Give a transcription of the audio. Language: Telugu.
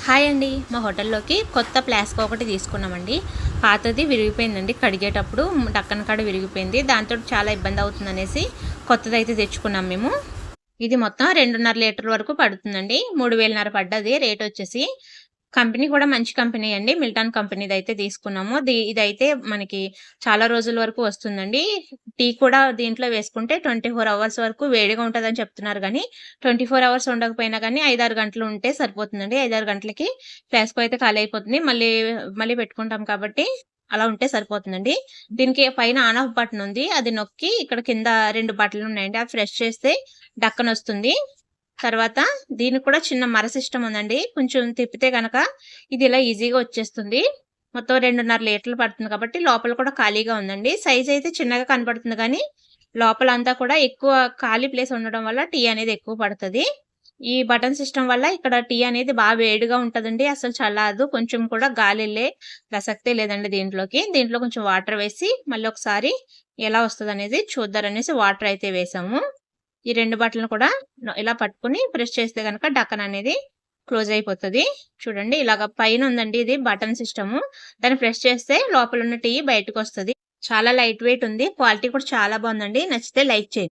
హాయ్ అండి. మా హోటల్‌లోకి కొత్త ఫ్లాస్క్ ఒకటి తీసుకున్నామండి. పాతది విరిగిపోయిందండి కడిగేటప్పుడు. డక్కన కాడ విరిగిపోయింది. దాంతోటి చాలా ఇబ్బందవుతుందనేసి కొత్తదైతే తెచ్చుకున్నాం మేము. ఇది మొత్తం 2.5 లీటర్ల వరకు పడుతుందండి. 3,500 పడ్డది రేటొచ్చేసి. కంపెనీ కూడా మంచి కంపెనీ అండి. మిల్టన్ కంపెనీదైతే తీసుకున్నాము. ఇదైతే మనకి చాలా రోజుల వరకు వస్తుందండి. టీ కూడా దీంట్లో వేసుకుంటే 24 అవర్స్ వరకు వేడిగా ఉంటదని చెప్తున్నారు గానీ, 24 అవర్స్ ఉండకపోయినా గానీ 5, 6 గంటలు ఉంటే సరిపోతుందండి. 5, 6 గంటలకి ఫ్లాస్కో అయితే ఖాళీ అయిపోతుంది. మళ్ళీ పెట్టుకుంటాం కాబట్టి అలా ఉంటే సరిపోతుందండి. దీనికి పైన ఆన్ ఆఫ్ బటన్ ఉంది. అది నొక్కి ఇక్కడ కింద 2 బటన్లున్నాయండి. అవి ప్రెస్ చేస్తే డక్కనొస్తుంది. తర్వాత దీనికి కూడా చిన్న మర సిస్టమ్ ఉందండి. కొంచెం తిప్పితే గనక ఇది ఇలా ఈజీగా వచ్చేస్తుంది. మొత్తం 2.5 లీటర్లు పడుతుంది కాబట్టి లోపల కూడా ఖాళీగా ఉందండి. సైజ్ అయితే చిన్నగా కనపడుతుంది గానీ, లోపలంతా కూడా ఎక్కువ ఖాళీ ప్లేస్ ఉండడం వల్ల టీ అనేది ఎక్కువ పడతది. ఈ బటన్ సిస్టమ్ వల్ల ఇక్కడ టీ అనేది వేడిగా ఉంటదండి. అసలు చల్లారదు. కొంచెం కూడా గాలెళ్ళే ప్రసక్తే లేదండి దీంట్లోకి. దీంట్లో కొంచెం వాటర్ వేసి మళ్ళీ ఒకసారి ఎలా వస్తదనేది చూద్దారనేసి వాటర్ అయితే వేసాము. ఈ 2 బటన్లు కూడా ఇలా పట్టుకొని ప్రెస్ చేస్తే గనక డక్కన్ అనేది క్లోజ్ అయిపోతది. చూడండి ఇలాగ పైనుందండి ఇది బటన్ సిస్టము. దాన్ని ప్రెస్ చేస్తే లోపలున్న టీ బయటకొస్తది. చాలా లైట్ వెయిట్ ఉంది. క్వాలిటీ కూడా చాలా బావుందండి. నచ్చితే లైక్ చేయండి.